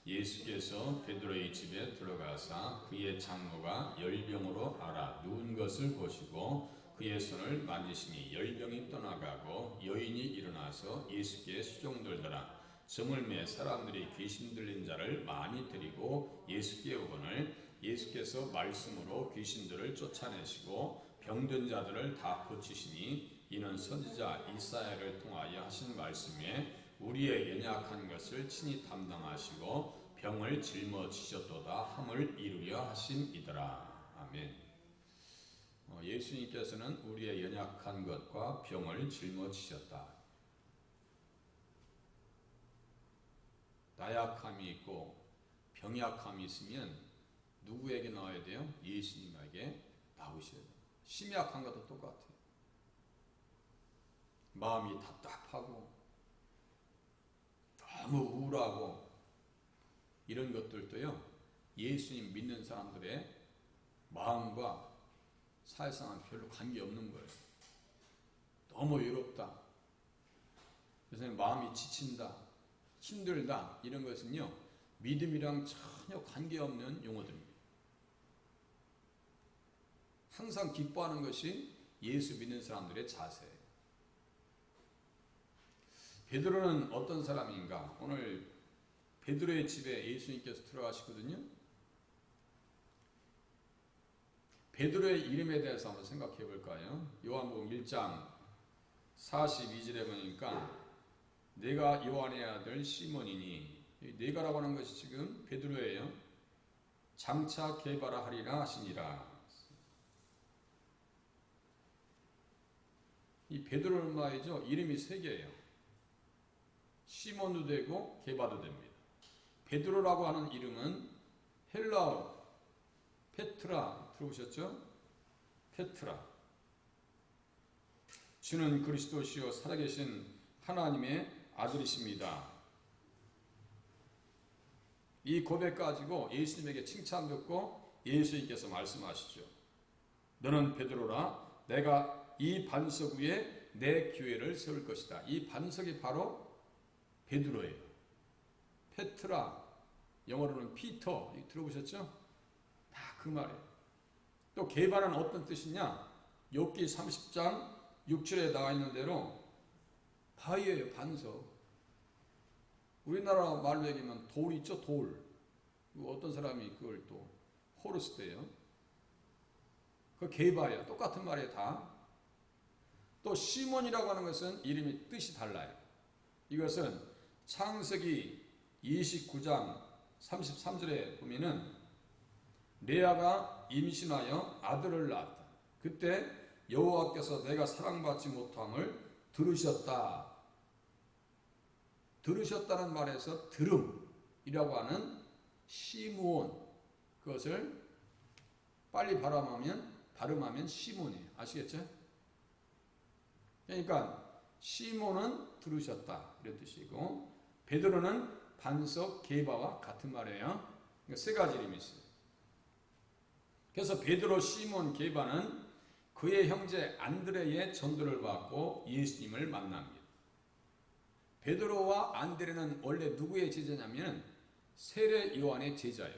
예수께서 베드로의 집에 들어가사 그의 장모가 열병으로 앓아 누운 것을 보시고 그의 손을 만지시니 열병이 떠나가고 여인이 일어나서 예수께 수종들더라. 저물매 사람들이 귀신 들린 자를 많이 데리고 예수께 오거늘 예수께서 말씀으로 귀신들을 쫓아내시고 병든 자들을 다 고치시니 이는 선지자 이사야를 통하여 하신 말씀에 우리의 연약한 것을 친히 담당하시고 병을 짊어지셨도다 함을 이루려 하심이더라. 아멘. 예수님께서는 우리의 연약한 것과 병을 짊어지셨다. 나약함이 있고 병약함이 있으면 누구에게 나와야 돼요? 예수님에게 나오셔야 돼요. 심약한 것도 똑같아요. 마음이 답답하고 너무 우울하고 이런 것들도요, 예수님 믿는 사람들의 마음과 사실상은 별로 관계없는 거예요. 너무 외롭다, 그래서 마음이 지친다, 힘들다, 이런 것은요 믿음이랑 전혀 관계없는 용어들입니다. 항상 기뻐하는 것이 예수 믿는 사람들의 자세예요. 베드로는 어떤 사람인가? 오늘 베드로의 집에 예수님께서 들어가시거든요. 베드로의 이름에 대해서 한번 생각해 볼까요? 요한복음 1장 42절에 보니까 내가 요한의 아들 시몬이니, 내가라고 하는 것이 지금 베드로예요. 장차 게바라 하리라 하시니라. 이 베드로는 말이죠, 이름이 세 개예요. 시몬도 되고 게바도 됩니다. 베드로라고 하는 이름은 헬라어 페트라 들어보셨죠? 페트라. 주는 그리스도시요 살아계신 하나님의 아들이십니다. 이 고백 가지고 예수님에게 칭찬 듣고 예수님께서 말씀하시죠. 너는 베드로라, 내가 이 반석 위에 내 교회를 세울 것이다. 이 반석이 바로 베드로예요. 페트라, 영어로는 피터, 들어보셨죠? 다 그 말이에요. 또 게바는 어떤 뜻이냐? 욥기 30장 6절에 나와 있는 대로 바위예요, 반석. 우리나라 말로 얘기하면 돌 있죠, 돌. 어떤 사람이 그걸 또 호르스 때요. 그 게바예요. 똑같은 말이에요, 다. 또 시몬이라고 하는 것은 이름이 뜻이 달라요. 이것은 창세기 29장 33절에 보면은 레아가 임신하여 아들을 낳았다. 그때 여호와께서 내가 사랑받지 못함을 들으셨다. 들으셨다는 말에서 들음이라고 하는 시므온, 그것을 빨리 발음하면 시몬이에요. 아시겠죠? 그러니까 시몬은 들으셨다, 이런 뜻이고, 베드로는 반석 게바와 같은 말이에요. 그러니까 세 가지 이름이 있어요. 그래서 베드로, 시몬, 게바는 그의 형제 안드레의 전도를 받고 예수님을 만납니다. 베드로와 안드레는 원래 누구의 제자냐면 세례 요한의 제자예요.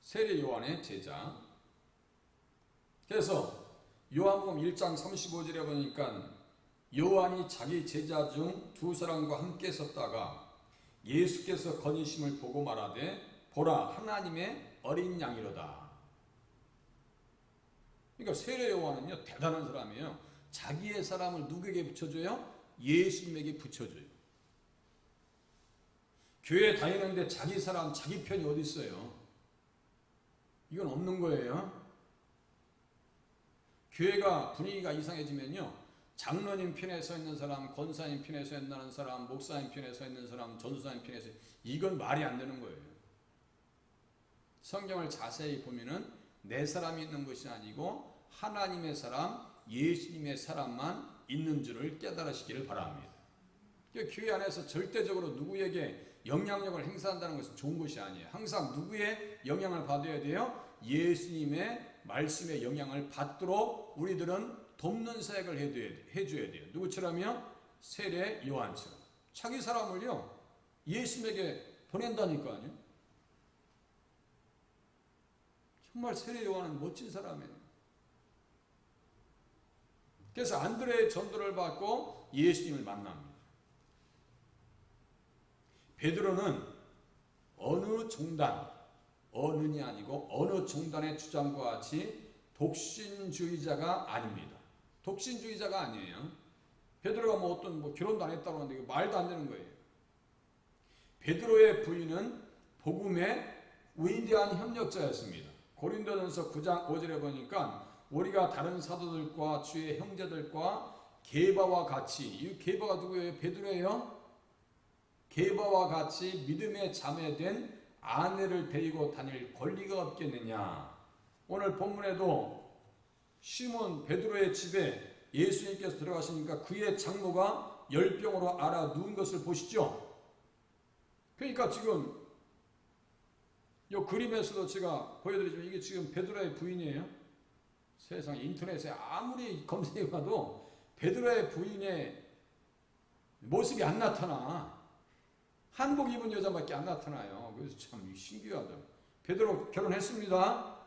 세례 요한의 제자. 그래서 요한복음 1장 35절에 보니까 요한이 자기 제자 중 두 사람과 함께 섰다가 예수께서 거니심을 보고 말하되 보라, 하나님의 어린 양이로다. 그러니까 세례 요한은요, 대단한 사람이에요. 자기의 사람을 누구에게 붙여줘요? 예수님에게 붙여줘요. 교회 다니는데 자기 사람, 자기 편이 어디 있어요? 이건 없는 거예요. 교회가 분위기가 이상해지면요, 장로님 편에 서 있는 사람, 권사님 편에 서 있는 사람, 목사님 편에 서 있는 사람, 전도사님 편에 서 있는 사람, 이건 말이 안 되는 거예요. 성경을 자세히 보면은 내 사람이 있는 것이 아니고 하나님의 사람, 예수님의 사람만 있는 줄을 깨달으시기를 바랍니다. 교회 안에서 절대적으로 누구에게 영향력을 행사한다는 것은 좋은 것이 아니에요. 항상 누구의 영향을 받아야 돼요? 예수님의 말씀의 영향을 받도록 우리들은 돕는 사역을 해줘야 돼요. 누구처럼요? 세례 요한처럼. 자기 사람을요, 예수님에게 보낸다니까요. 정말 세례 요한은 멋진 사람이에요. 그래서 안드레의 전도를 받고 예수님을 만납니다. 베드로는 어느 종단, 어느니 아니고 어느 종단의 주장과 같이 독신주의자가 아닙니다. 독신주의자가 아니에요. 베드로가 어떤 결혼도 안 했다고 하는데 말도 안 되는 거예요. 베드로의 부인은 복음의 위대한 협력자였습니다. 고린도전서 9장 5절에 보니까 우리가 다른 사도들과 주의 형제들과 게바와 같이, 이 게바가 누구예요? 베드로예요? 게바와 같이 믿음의 자매된 아내를 데리고 다닐 권리가 없겠느냐. 오늘 본문에도 시몬 베드로의 집에 예수님께서 들어가시니까 그의 장모가 열병으로 앓아 누운 것을 보시죠. 그러니까 지금 이 그림에서도 제가 보여드리지만 이게 지금 베드로의 부인이에요. 세상 인터넷에 아무리 검색해봐도 베드로의 부인의 모습이 안 나타나. 한복 입은 여자밖에 안 나타나요. 그래서 참 신기하다. 베드로 결혼했습니다.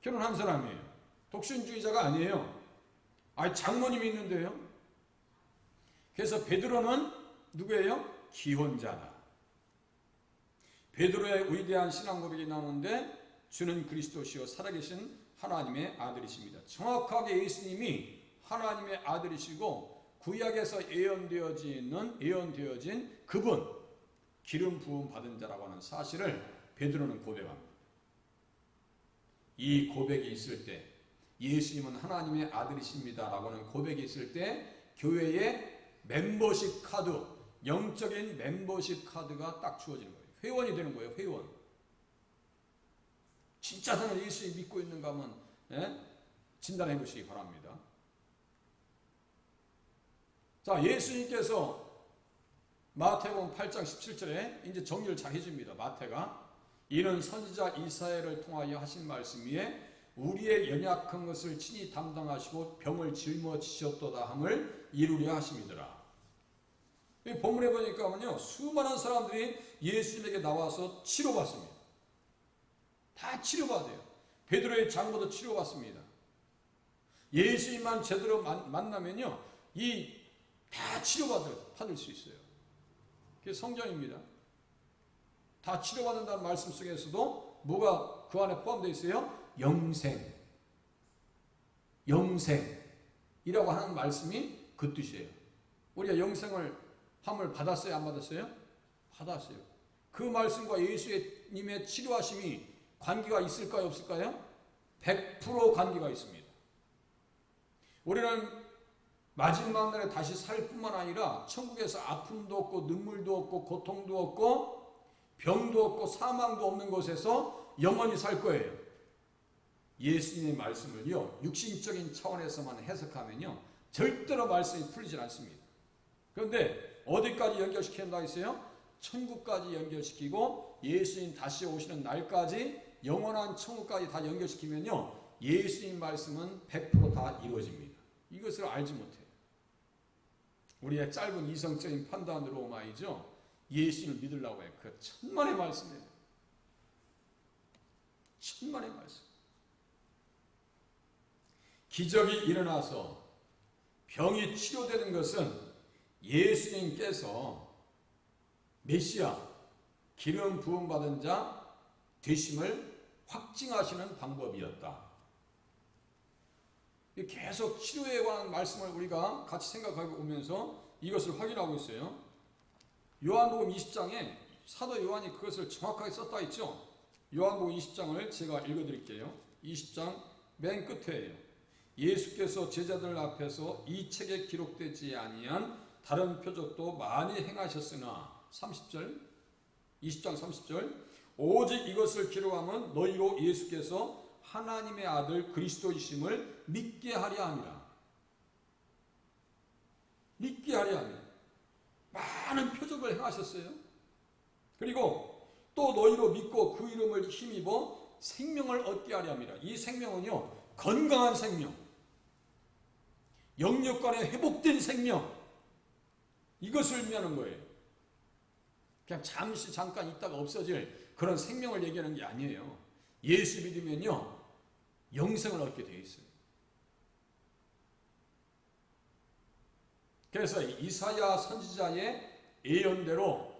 결혼한 사람이에요. 독신주의자가 아니에요. 장모님이 있는데요. 그래서 베드로는 누구예요? 기혼자다. 베드로의 위대한 신앙 고백이 나오는데 주는 그리스도시요 살아계신 하나님의 아들이십니다. 정확하게 예수님이 하나님의 아들이시고 구약에서 예언되어진 그분, 기름 부음 받은 자라고 하는 사실을 베드로는 고백합니다. 이 고백이 있을 때, 예수님은 하나님의 아들이십니다 라고 하는 고백이 있을 때 교회의 멤버십 카드, 영적인 멤버십 카드가 딱 주어지는 거예요. 회원이 되는 거예요. 회원. 진짜 나는 예수님 믿고 있는가 하면 진단해 보시기 바랍니다. 자, 예수님께서 마태복음 8장 17절에 이제 정리를 잘 해줍니다. 마태가 이는 선지자 이사야를 통하여 하신 말씀 위에 우리의 연약한 것을 친히 담당하시고 병을 짊어지셨도다 함을 이루려 하심이더라. 이 본문에 보니까요, 수많은 사람들이 예수님에게 나와서 치료받습니다. 다 치료받아요. 베드로의 장모도 치료받습니다. 예수님만 제대로 만나면요, 다 치료받을 수 있어요. 그게 성경입니다. 다 치료받는다는 말씀 속에서도 뭐가 그 안에 포함되어 있어요? 영생이라고 하는 말씀이 그 뜻이에요. 우리가 영생을 함을 받았어요? 안 받았어요? 받았어요. 그 말씀과 예수님의 치료하심이 관계가 있을까요? 없을까요? 100% 관계가 있습니다. 우리는 마지막 날에 다시 살 뿐만 아니라 천국에서 아픔도 없고 눈물도 없고 고통도 없고 병도 없고 사망도 없는 곳에서 영원히 살 거예요. 예수님의 말씀을요, 육신적인 차원에서만 해석하면요, 절대로 말씀이 풀리질 않습니다. 그런데 어디까지 연결시킨다 했어요? 천국까지 연결시키고 예수님 다시 오시는 날까지 영원한 천국까지 다 연결시키면요, 예수님 말씀은 100% 다 이루어집니다. 이것을 알지 못해요. 우리의 짧은 이성적인 판단으로 말이죠, 예수님을 믿으려고 해요. 그 천만의 말씀이에요. 천만의 말씀. 기적이 일어나서 병이 치료되는 것은 예수님께서 메시아, 기름 부음 받은 자 되심을 확증하시는 방법이었다. 계속 치료에 관한 말씀을 우리가 같이 생각하고 오면서 이것을 확인하고 있어요. 요한복음 20장에 사도 요한이 그것을 정확하게 썼다 했죠. 요한복음 20장을 제가 읽어드릴게요. 20장 맨 끝에요. 예수께서 제자들 앞에서 이 책에 기록되지 아니한 다른 표적도 많이 행하셨으나 30절, 20장 30절, 오직 이것을 기록하면 너희로 예수께서 하나님의 아들 그리스도이심을 믿게 하려 함이라. 믿게 하려 함이라. 많은 표적을 행하셨어요. 그리고 또 너희로 믿고 그 이름을 힘입어 생명을 얻게 하려 함이라. 이 생명은요, 건강한 생명, 영육간에 회복된 생명, 이것을 의미하는 거예요. 그냥 잠시 잠깐 있다가 없어질 그런 생명을 얘기하는 게 아니에요. 예수 믿으면요 영생을 얻게 돼 있어요. 그래서 이사야 선지자의 예언대로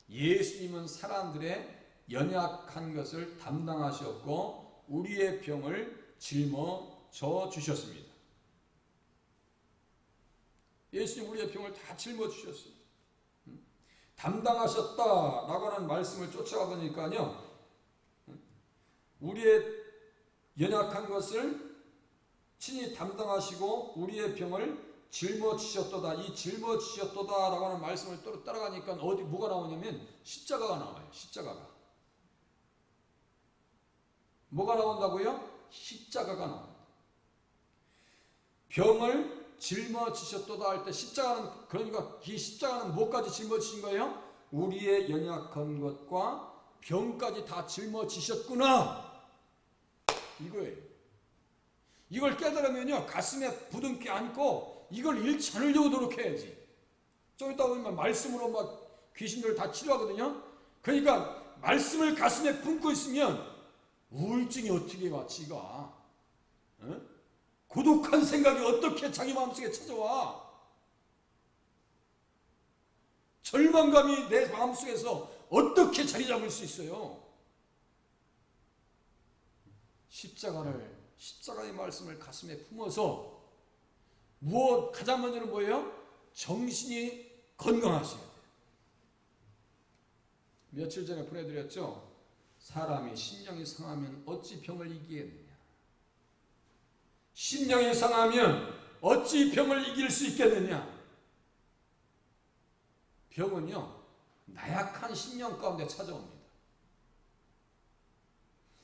예수님은 사람들의 연약한 것을 담당하셨고 우리의 병을 짊어져 주셨습니다. 예수님 우리의 병을 다 짊어주셨어요. 담당하셨다라고 하는 말씀을 쫓아가 보니까요, 우리의 연약한 것을 친히 담당하시고 우리의 병을 짊어지셨도다. 이 짊어지셨도다라고 하는 말씀을 따라가니까 어디 뭐가 나오냐면 십자가가 나와요. 십자가가. 뭐가 나온다고요? 십자가가 나옵니다. 병을 짊어지셨도다 할 때 십자가는, 그러니까 이 십자가는 뭐까지 짊어지신 거예요? 우리의 연약한 것과 병까지 다 짊어지셨구나, 이거예요. 이걸 깨달으면요 가슴에 부둥켜 안고 이걸 잃지 않으려고 노력해야지. 좀 이따 보면 말씀으로 막 귀신들 다 치료하거든요. 그러니까 말씀을 가슴에 품고 있으면 우울증이 어떻게 와, 지가. 어? 고독한 생각이 어떻게 자기 마음속에 찾아와. 절망감이 내 마음속에서 어떻게 자리 잡을 수 있어요. 십자가의 말씀을 가슴에 품어서 가장 먼저는 뭐예요? 정신이 건강하셔야 돼요. 며칠 전에 보내드렸죠. 사람이 심령이 상하면 어찌 병을 이기겠느냐. 심령이 상하면 어찌 병을 이길 수 있겠느냐. 병은요 나약한 심령 가운데 찾아옵니다.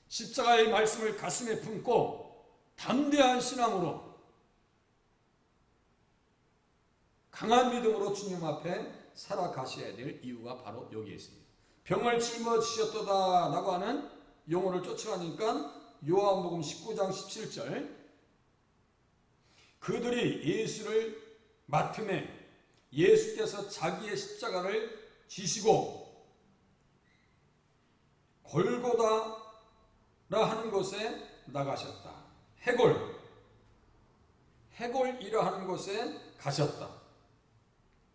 십자가의 말씀을 가슴에 품고 담대한 신앙으로 강한 믿음으로 주님 앞에 살아가셔야 될 이유가 바로 여기에 있습니다. 병을 짊어지셨도다 라고 하는 용어를 쫓아가니까 요한복음 19장 17절, 그들이 예수를 맡음에 예수께서 자기의 십자가를 지시고 골고다라 하는 곳에 나가셨다. 해골이라 하는 곳에 가셨다.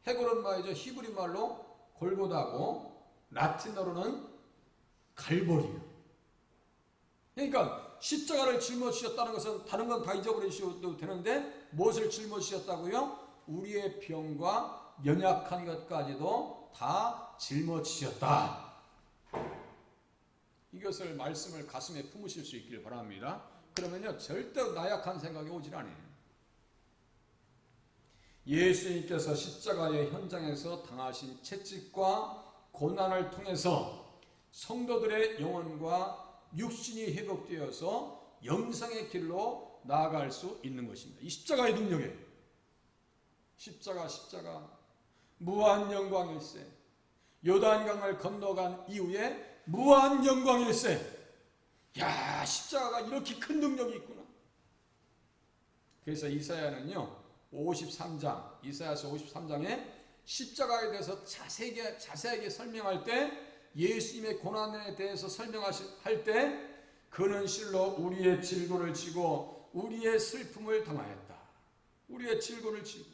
해골은 말이죠, 히브리 말로 골고다고 라틴어로는 갈보리요. 그러니까 십자가를 짊어지셨다는 것은 다른 건 다 잊어버리셔도 되는데 무엇을 짊어지셨다고요? 우리의 병과 연약한 것까지도 다 짊어지셨다. 이것을 말씀을 가슴에 품으실 수 있길 바랍니다. 그러면요 절대 나약한 생각이 오질 않아요. 예수님께서 십자가의 현장에서 당하신 채찍과 고난을 통해서 성도들의 영혼과 육신이 회복되어서 영생의 길로 나아갈 수 있는 것입니다. 이 십자가의 능력에 십자가 무한 영광일세. 요단강을 건너간 이후에 무한 영광일세. 야, 십자가가 이렇게 큰 능력이 있구나. 그래서 이사야는요 53장, 이사야서 53장에 십자가에 대해서 자세하게 설명할 때, 예수님의 고난에 대해서 설명할 때, 그는 실로 우리의 질고를 지고 우리의 슬픔을 당하였다. 우리의 질고를 지고.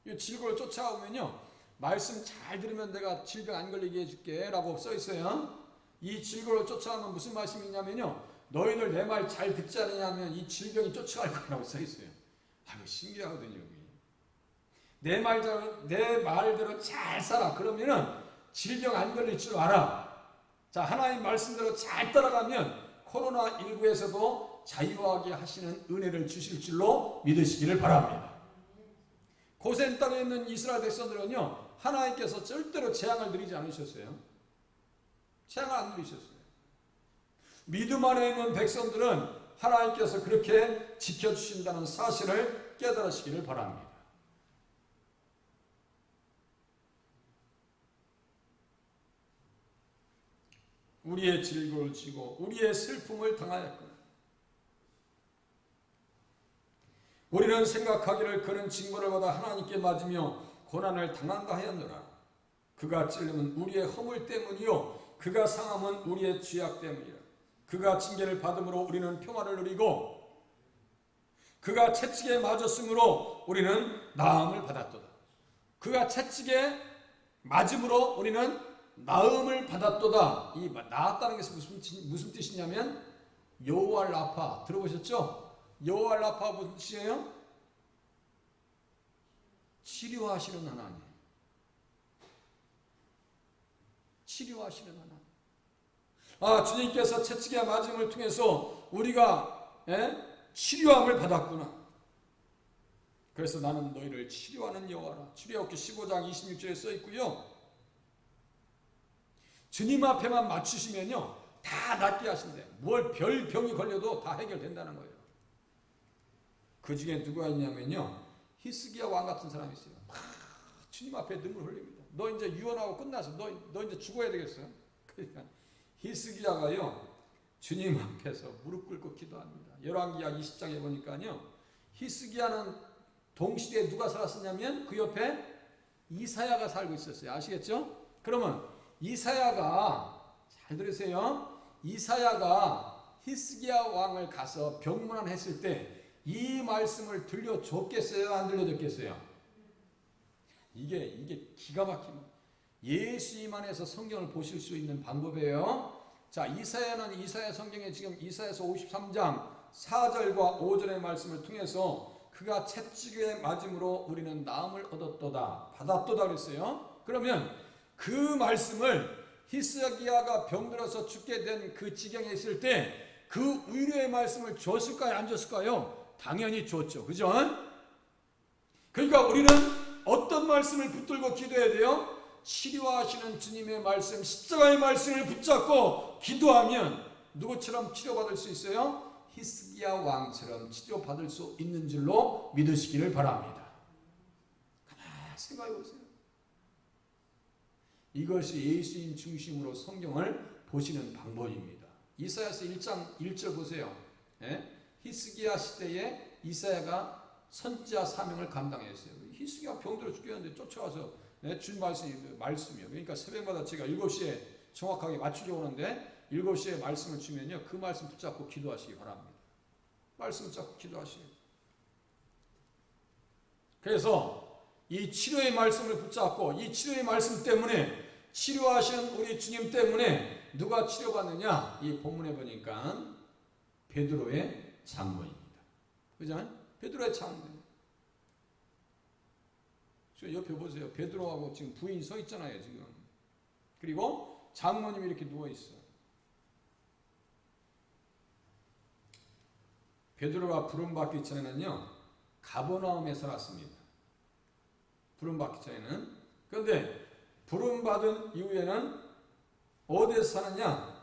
이 질고를 쫓아오면요 말씀 잘 들으면 내가 질병 안 걸리게 해줄게 라고 써 있어요. 이 질고를 쫓아오면 무슨 말씀이냐면요, 너희들 내 말 잘 듣지 않느냐면 이 질병이 쫓아갈 거라고 써 있어요. 아유, 신기하거든요. 내 말대로 잘 살아. 그러면은 질병 안 걸릴 줄 알아. 자, 하나님 말씀대로 잘 따라가면 코로나19에서도 자유하게 하시는 은혜를 주실 줄로 믿으시기를 바랍니다. 고센 땅에 있는 이스라엘 백성들은요 하나님께서 절대로 재앙을 내리지 않으셨어요. 재앙을 안 내리셨어요. 믿음 안에 있는 백성들은 하나님께서 그렇게 지켜주신다는 사실을 깨달으시기를 바랍니다. 우리의 질고를 지고 우리의 슬픔을 당하였구나. 우리는 생각하기를 그는 징벌을 받아 하나님께 맞으며 고난을 당한다 하였노라. 그가 찔림은 우리의 허물 때문이요 그가 상함은 우리의 죄악 때문이라. 그가 징계를 받음으로 우리는 평화를 누리고 그가 채찍에 맞았으므로 우리는 나음을 받았도다. 그가 채찍에 맞음으로 우리는 나음을 받았도다. 이 나았다는 것이 무슨 뜻이냐면 여호와 라파 들어보셨죠? 여호와 라파 무슨 뜻이에요? 치료하시는 하나님. 치료하시는 하나님. 주님께서 채찍에 맞음을 통해서 우리가 치료함을 받았구나. 그래서 나는 너희를 치료하는 여호와라. 출애굽기 15장 26절에 써 있고요. 주님 앞에만 맞추시면요 다 낫게 하신대요. 뭘 별 병이 걸려도 다 해결된다는 거예요. 그 중에 누가 있냐면요 히스기야 왕 같은 사람이 있어요. 주님 앞에 눈물 흘립니다. 너 이제 유언하고 끝나서 너 이제 죽어야 되겠어. 그러니까 히스기야가요 주님 앞에서 무릎 꿇고 기도합니다. 열왕기하 20장에 보니까요 히스기야는 동시대에 누가 살았었냐면 그 옆에 이사야가 살고 있었어요. 아시겠죠? 그러면 이사야가 잘 들으세요. 이사야가 히스기야 왕을 가서 병문안했을 때 이 말씀을 들려줬겠어요? 안 들려줬겠어요? 이게 기가 막힙니다. 예수님 안에서 성경을 보실 수 있는 방법이에요. 자, 이사야는 이사야 성경에 지금 이사야서 53장 4절과 5절의 말씀을 통해서 그가 채찍에 맞음으로 우리는 나음을 얻었도다 받았도다 그랬어요. 그러면 그 말씀을 히스기야가 병들어서 죽게 된 그 지경에 있을 때 그 위로의 말씀을 줬을까요? 안 줬을까요? 당연히 줬죠. 그죠? 그러니까 우리는 어떤 말씀을 붙들고 기도해야 돼요? 치료하시는 주님의 말씀, 십자가의 말씀을 붙잡고 기도하면 누구처럼 치료받을 수 있어요? 히스기야 왕처럼 치료받을 수 있는 줄로 믿으시기를 바랍니다. 가만히 생각해 보세요. 이것이 예수님 중심으로 성경을 보시는 방법입니다. 이사야서 1장 1절 보세요. 히스기야 시대에 이사야가 선지자 사명을 감당했어요. 히스기야 병들어 죽겠는데 쫓아와서 준 말씀이요. 그러니까 새벽마다 제가 7시에 정확하게 맞추려고 하는데 7시에 말씀을 주면요. 그 말씀 붙잡고 기도하시기 바랍니다. 말씀 붙잡고 기도하시기. 그래서 이 치료의 말씀을 붙잡고 이 치료의 말씀 때문에 치료하시는 우리 주님 때문에 누가 치료받느냐? 이 본문에 보니까 베드로의 장모입니다. 그죠? 베드로의 장모. 저 옆에 보세요. 베드로하고 지금 부인이 서 있잖아요, 지금. 그리고 장모님이 이렇게 누워 있어. 베드로가 부름받기 전에는요, 가버나움에 살았습니다. 부름받기 전에는. 그런데 부름받은 이후에는 어디에서 사느냐?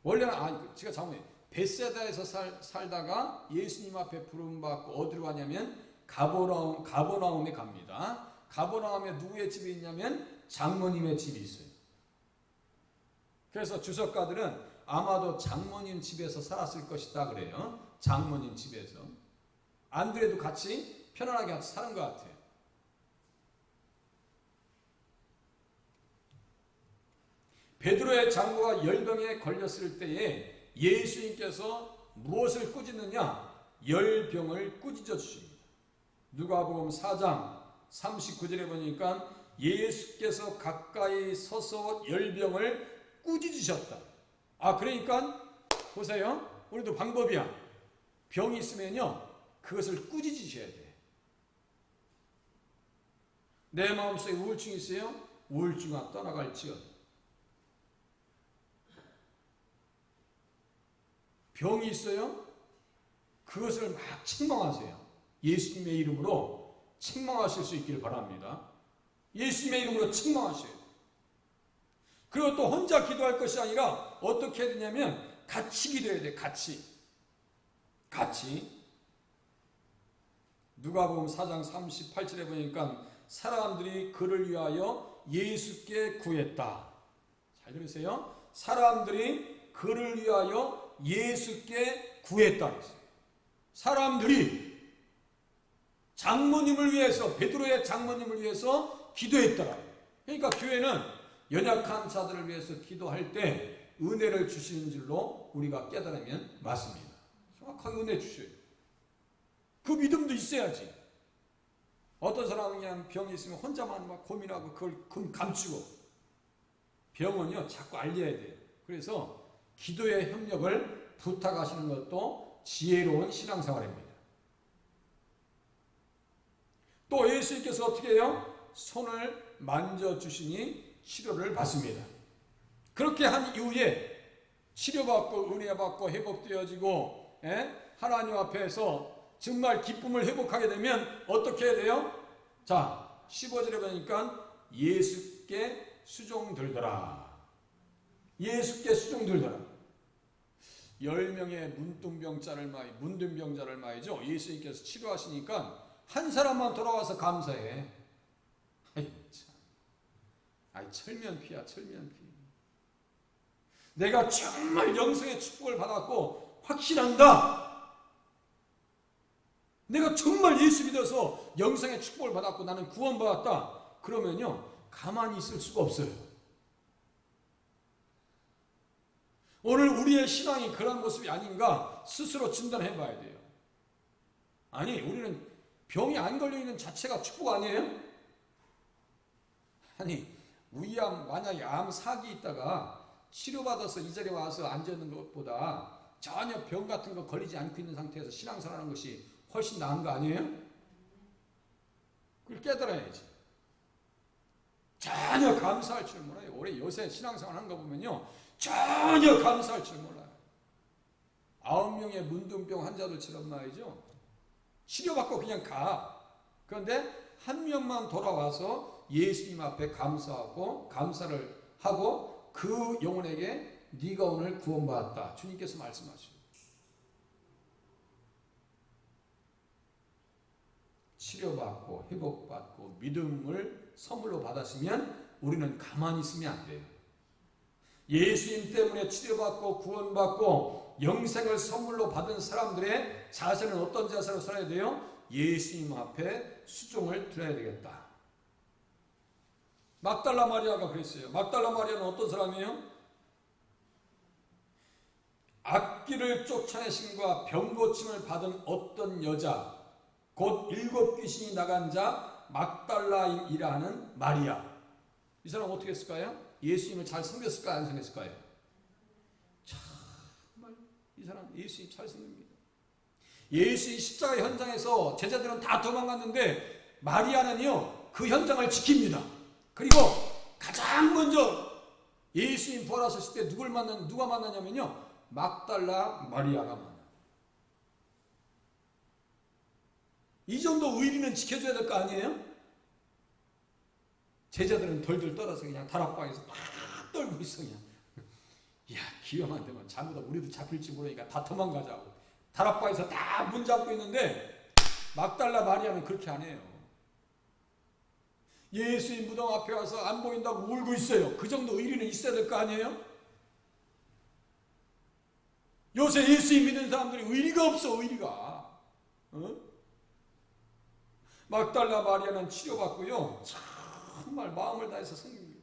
원래는 제가 장모님 벳세다에서 살다가 예수님 앞에 부름받고 어디로 가냐면 가버나움에 갑니다. 가버나움에 누구의 집이 있냐면 장모님의 집이 있어요. 그래서 주석가들은 아마도 장모님 집에서 살았을 것이다 그래요. 장모님 집에서. 안드레도 같이 편안하게 같이 사는 것 같아요. 베드로의 장모가 열병에 걸렸을 때에 예수님께서 무엇을 꾸짖느냐? 열병을 꾸짖어 주십니다. 누가복음 4장 39절에 보니까 예수께서 가까이 서서 열병을 꾸짖으셨다. 그러니까 보세요. 우리도 방법이야. 병이 있으면요. 그것을 꾸짖으셔야 돼. 내 마음속에 우울증이 있어요? 우울증아 떠나갈지어다. 병이 있어요? 그것을 막 책망하세요. 예수님의 이름으로 책망하실 수 있기를 바랍니다. 예수님의 이름으로 책망하셔야 돼요. 그리고 또 혼자 기도할 것이 아니라 어떻게 해야 되냐면 같이 기도해야 돼요. 같이. 누가복음 4장 38절에 보니까 사람들이 그를 위하여 예수께 구했다. 잘 들으세요. 사람들이 그를 위하여 예수께 구했다 했어요. 사람들이 장모님을 위해서 베드로의 장모님을 위해서 기도했더라. 그러니까 교회는 연약한 자들을 위해서 기도할 때 은혜를 주시는 줄로 우리가 깨달으면 맞습니다. 정확하게 은혜 주셔요. 그 믿음도 있어야지. 어떤 사람은 그냥 병이 있으면 혼자만 막 고민하고 그걸 감추고, 병은요 자꾸 알려야 돼요. 그래서 기도의 협력을 부탁하시는 것도 지혜로운 신앙생활입니다. 또 예수님께서 어떻게 해요? 손을 만져주시니 치료를 받습니다. 그렇게 한 이후에 치료받고 은혜받고 회복되어지고, 하나님 앞에서 정말 기쁨을 회복하게 되면 어떻게 해야 돼요? 자, 15절에 보니까 예수께 수종들더라. 예수께 수종들더라. 10명의 문둥병자를 말이죠. 예수님께서 치료하시니까 한 사람만 돌아와서 감사해. 철면피야, 철면피. 내가 정말 영성의 축복을 받았고 확신한다. 내가 정말 예수 믿어서 영성의 축복을 받았고 나는 구원받았다. 그러면요 가만히 있을 수가 없어요. 오늘 우리의 신앙이 그런 모습이 아닌가 스스로 진단해 봐야 돼요. 아니, 우리는 병이 안 걸려있는 자체가 축복 아니에요? 아니, 위암, 만약에 암 사기 있다가 치료받아서 이 자리에 와서 앉아있는 것보다 전혀 병 같은 거 걸리지 않고 있는 상태에서 신앙생활하는 것이 훨씬 나은 거 아니에요? 그걸 깨달아야지. 전혀 감사할 줄 몰라요. 우리 요새 신앙생활 하는 거 보면요 전혀 감사할 줄 몰라요. 9명의 문둥병 환자들처럼 말이죠. 치료받고 그냥 가. 그런데 한 명만 돌아와서 예수님 앞에 감사하고 감사를 하고 그 영혼에게 네가 오늘 구원받았다. 주님께서 말씀하시죠. 치료받고 회복받고 믿음을 선물로 받았으면 우리는 가만히 있으면 안 돼요. 예수님 때문에 치료받고 구원받고 영생을 선물로 받은 사람들의 자세는 어떤 자세로 살아야 돼요? 예수님 앞에 수종을 드려야 되겠다. 막달라 마리아가 그랬어요. 막달라 마리아는 어떤 사람이에요? 악귀를 쫓아내심과 병고침을 받은 어떤 여자, 곧 7 귀신이 나간 자 막달라인이라는 마리아. 이 사람 어떻게 했을까요? 예수님을 잘 섬겼을까요? 안 섬겼을까요? 정말 이 사람 예수님 잘 섬깁니다. 예수의 십자가 현장에서 제자들은 다 도망갔는데 마리아는요 그 현장을 지킵니다. 그리고 가장 먼저 예수님 부활하셨을 때 누가 만나냐면요 막달라 마리아가 만나. 이 정도 의리는 지켜줘야 될 거 아니에요? 제자들은 덜덜 떨어서 그냥 다락방에서 막 떨고 있어. 그냥 야 기회만 되면 잘못하면 우리도 잡힐지 모르니까 다 도망가자고 다락방에서 다 문 잡고 있는데 막달라 마리아는 그렇게 안 해요. 예수님 무덤 앞에 와서 안 보인다고 울고 있어요. 그 정도 의리는 있어야 될 거 아니에요? 요새 예수님 믿는 사람들이 의리가 없어. 의리가. 막달라 마리아는 치료받고요 정말 마음을 다해서 섬깁니다.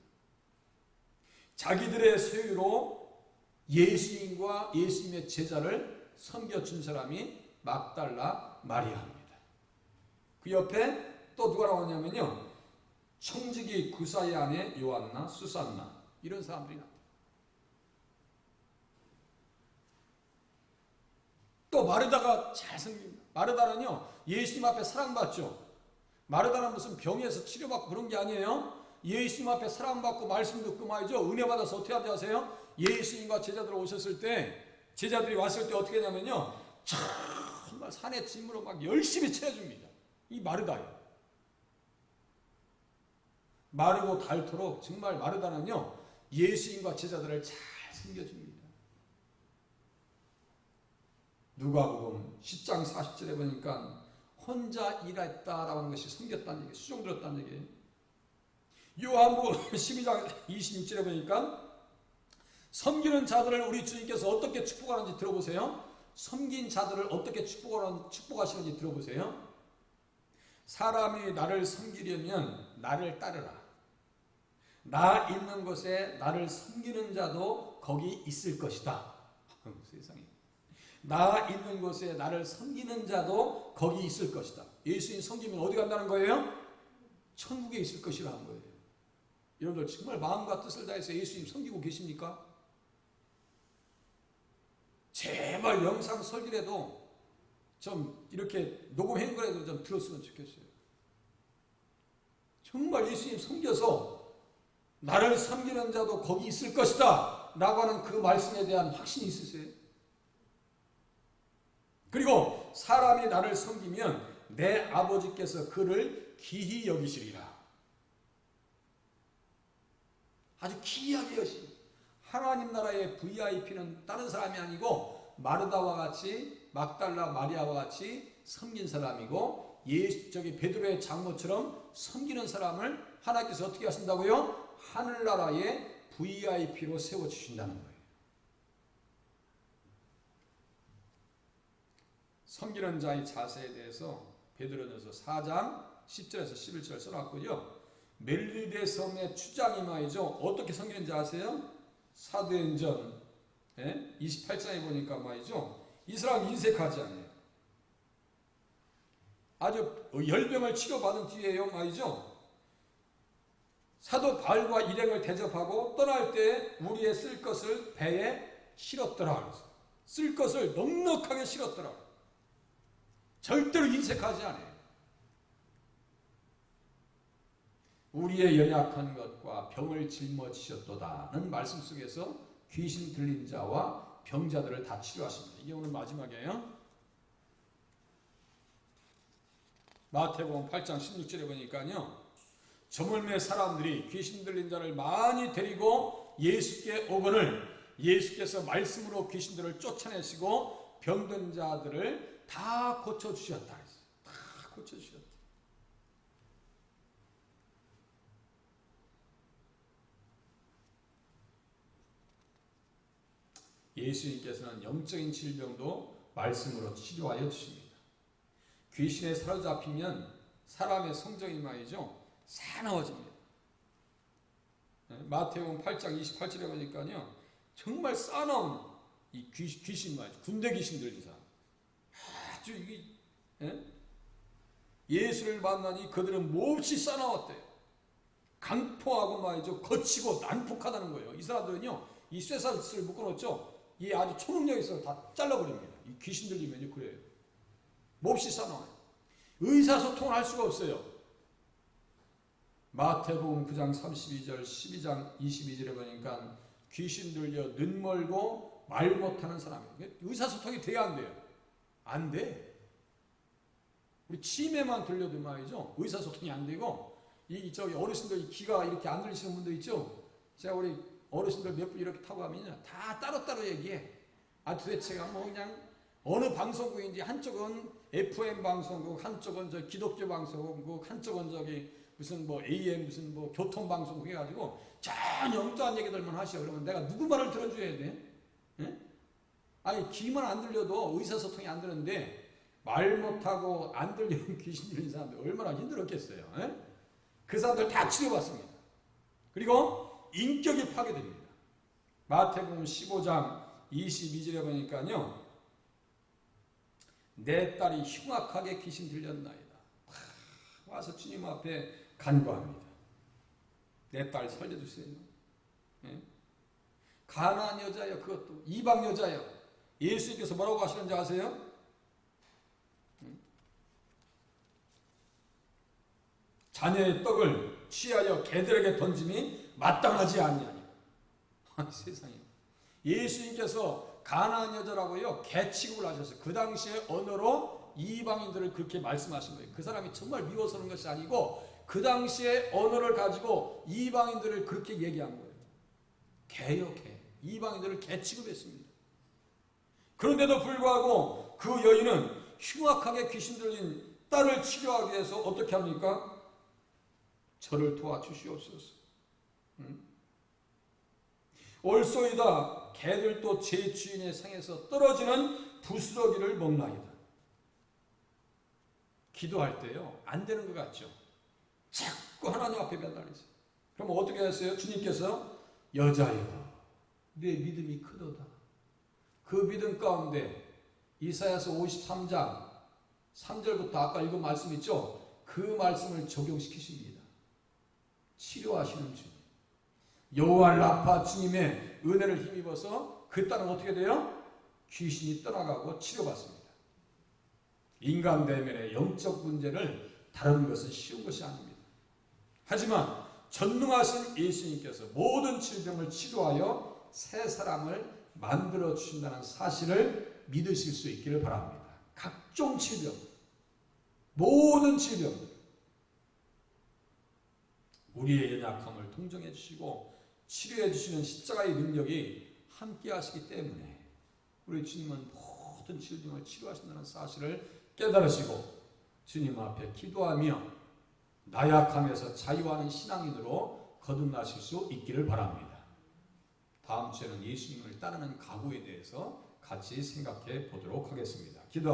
자기들의 소유로 예수님과 예수님의 제자를 섬겨준 사람이 막달라 마리아입니다. 그 옆에 또 누가 나오냐면요 청지기 구사의 아내 요한나, 수산나 이런 사람들이 나옵니다. 또 마르다가 잘 섬깁니다. 마르다는요 예수님 앞에 사랑받죠. 마르다는 무슨 병에서 치료받고 그런 게 아니에요. 예수님 앞에 사랑받고 말씀 듣고 말이죠. 은혜 받아서 어떻게 하지 아세요? 예수님과 제자들 오셨을 때 제자들이 왔을 때 어떻게 하냐면요 정말 산에 짐으로 막 열심히 채워줍니다. 이 마르다예요. 마르고 닳도록 정말 마르다는요 예수님과 제자들을 잘 섬겨줍니다. 누가복음 10장 40절에 보니까 혼자 일했다라고 하는 것이 섬겼다는 얘기, 수종들었다는 얘기예요. 요한복음 12장 26절에 보니까 섬기는 자들을 우리 주님께서 어떻게 축복하는지 들어보세요. 섬긴 자들을 어떻게 축복하시는지 들어보세요. 사람이 나를 섬기려면 나를 따르라. 나 있는 곳에 나를 섬기는 자도 거기 있을 것이다. 세상에. 나 있는 곳에 나를 섬기는 자도 거기 있을 것이다. 예수님 섬기면 어디 간다는 거예요? 천국에 있을 것이라는 거예요. 여러분들 정말 마음과 뜻을 다해서 예수님 섬기고 계십니까? 제발 영상 설교라도 좀 이렇게 녹음한 거라도 좀 들었으면 좋겠어요. 정말 예수님 섬겨서 나를 섬기는 자도 거기 있을 것이다 라고 하는 그 말씀에 대한 확신이 있으세요? 그리고 사람이 나를 섬기면 내 아버지께서 그를 기히 여기시리라. 아주 기이하게 여시. 하나님 나라의 VIP는 다른 사람이 아니고 마르다와 같이 막달라 마리아와 같이 섬긴 사람이고, 저기 베드로의 장모처럼 섬기는 사람을 하나님께서 어떻게 하신다고요? 하늘나라의 VIP로 세워주신다는 거예요. 섬기는 자의 자세에 대해서 베드로전서 4장 10절에서 11절 써놨고요. 멜리데 섬의 추장이 말이죠. 어떻게 섬기는지 아세요? 사도행전 28장에 보니까 말이죠. 이 사람 인색하지 않아요. 아주 열병을 치료받은 뒤에요 말이죠. 사도 바울과 일행을 대접하고 떠날 때 우리의 쓸 것을 배에 실었더라. 쓸 것을 넉넉하게 실었더라. 절대로 인색하지 않아요. 우리의 연약한 것과 병을 짊어지셨도다는 말씀 속에서 귀신 들린 자와 병자들을 다 치료하십니다. 이게 오늘 마지막이에요. 마태복음 8장 16절에 보니까요. 저물매 사람들이 귀신 들린 자를 많이 데리고 예수께 오거늘 예수께서 말씀으로 귀신들을 쫓아내시고 병든 자들을 다 고쳐주셨다. 다 고쳐주셨다. 예수님께서는 영적인 질병도 말씀으로 치료하여 주십니다. 귀신에 사로잡히면 사람의 성정이 말이죠. 사나워집니다. 마태복음 8장 28절에 보니까요. 정말 싸나운 이 귀신 말이죠. 군대 귀신 들린 사람. 아주 이게 예수를 만나니 그들은 몹시 싸나웠대요. 강포하고 말이죠. 거치고 난폭하다는 거예요. 이 사람들은요. 이 쇠사슬을 묶어놓죠. 이 아주 초능력이 있어서 다 잘라버립니다. 이 귀신 들리면요. 그래요. 몹시 싸나워요. 의사소통을 할 수가 없어요. 마태복음 9장 32절 12장 22절에 보니까 귀신 들려 눈 멀고 말 못하는 사람이에요. 의사소통이 돼야 안 돼요. 안 돼. 우리 치매만 들려도 말이죠. 의사소통이 안 되고 저기 어르신들 귀가 이렇게 안 들리시는 분들 있죠. 제가 우리 어르신들 몇 분 이렇게 타고 가면요. 다 따로따로 얘기해. 도대체가 뭐 그냥 어느 방송국인지 한쪽은 FM 방송국, 한쪽은 저 기독교 방송국, 한쪽은 저기 무슨 뭐 AM 무슨 뭐 교통 방송국 해가지고 전혀 엉뚱한 얘기들만 하시오. 그러면 내가 누구 말을 들어줘야 돼? 예? 아니 귀만 안 들려도 의사소통이 안 되는데 말 못하고 안 들리는 귀신 들린 사람들 얼마나 힘들었겠어요. 예? 그 사람들 다 치료받습니다. 그리고 인격이 파괴됩니다. 마태복음 15장 22절에 보니까요. 내 딸이 흉악하게 귀신 들렸나이다. 와서 주님 앞에 간구합니다. 내 딸 살려주세요. 예? 가난한 여자예요. 그것도 이방 여자예요. 예수님께서 뭐라고 하시는지 아세요? 자녀의 떡을 취하여 개들에게 던짐이 마땅하지 아니하니. 세상에. 예수님께서 가나안 여자라고요 개 취급을 하셨어요. 그 당시의 언어로 이방인들을 그렇게 말씀하신 거예요. 그 사람이 정말 미워서는 것이 아니고 그 당시의 언어를 가지고 이방인들을 그렇게 얘기한 거예요. 개요 개. 이방인들을 개 취급했습니다. 그런데도 불구하고 그 여인은 흉악하게 귀신 들린 딸을 치료하기 위해서 어떻게 합니까? 저를 도와주시옵소서. 올소이다 개들도 제 주인의 상에서 떨어지는 부스러기를 먹나이다. 기도할 때요 안 되는 것 같죠. 자꾸 하나님 앞에 매달리세요. 그럼 어떻게 했어요? 주님께서 여자여 내 믿음이 크도다. 그 믿음 가운데 이사야서 53장 3절부터 아까 읽은 말씀 있죠? 그 말씀을 적용시키십니다. 치료하시는 주님. 여호와 라파 주님의 은혜를 힘입어서 그 딸은 어떻게 돼요? 귀신이 떠나가고 치료받습니다. 인간 대면의 영적 문제를 다루는 것은 쉬운 것이 아닙니다. 하지만 전능하신 예수님께서 모든 질병을 치료하여 새 사람을 만들어 주신다는 사실을 믿으실 수 있기를 바랍니다. 각종 질병, 모든 질병, 우리의 연약함을 동정해 주시고 치료해 주시는 십자가의 능력이 함께 하시기 때문에 우리 주님은 모든 질병을 치료하신다는 사실을 깨달으시고 주님 앞에 기도하며 나약함에서 자유하는 신앙인으로 거듭나실 수 있기를 바랍니다. 다음 주에는 예수님을 따르는 각오에 대해서 같이 생각해 보도록 하겠습니다. 기도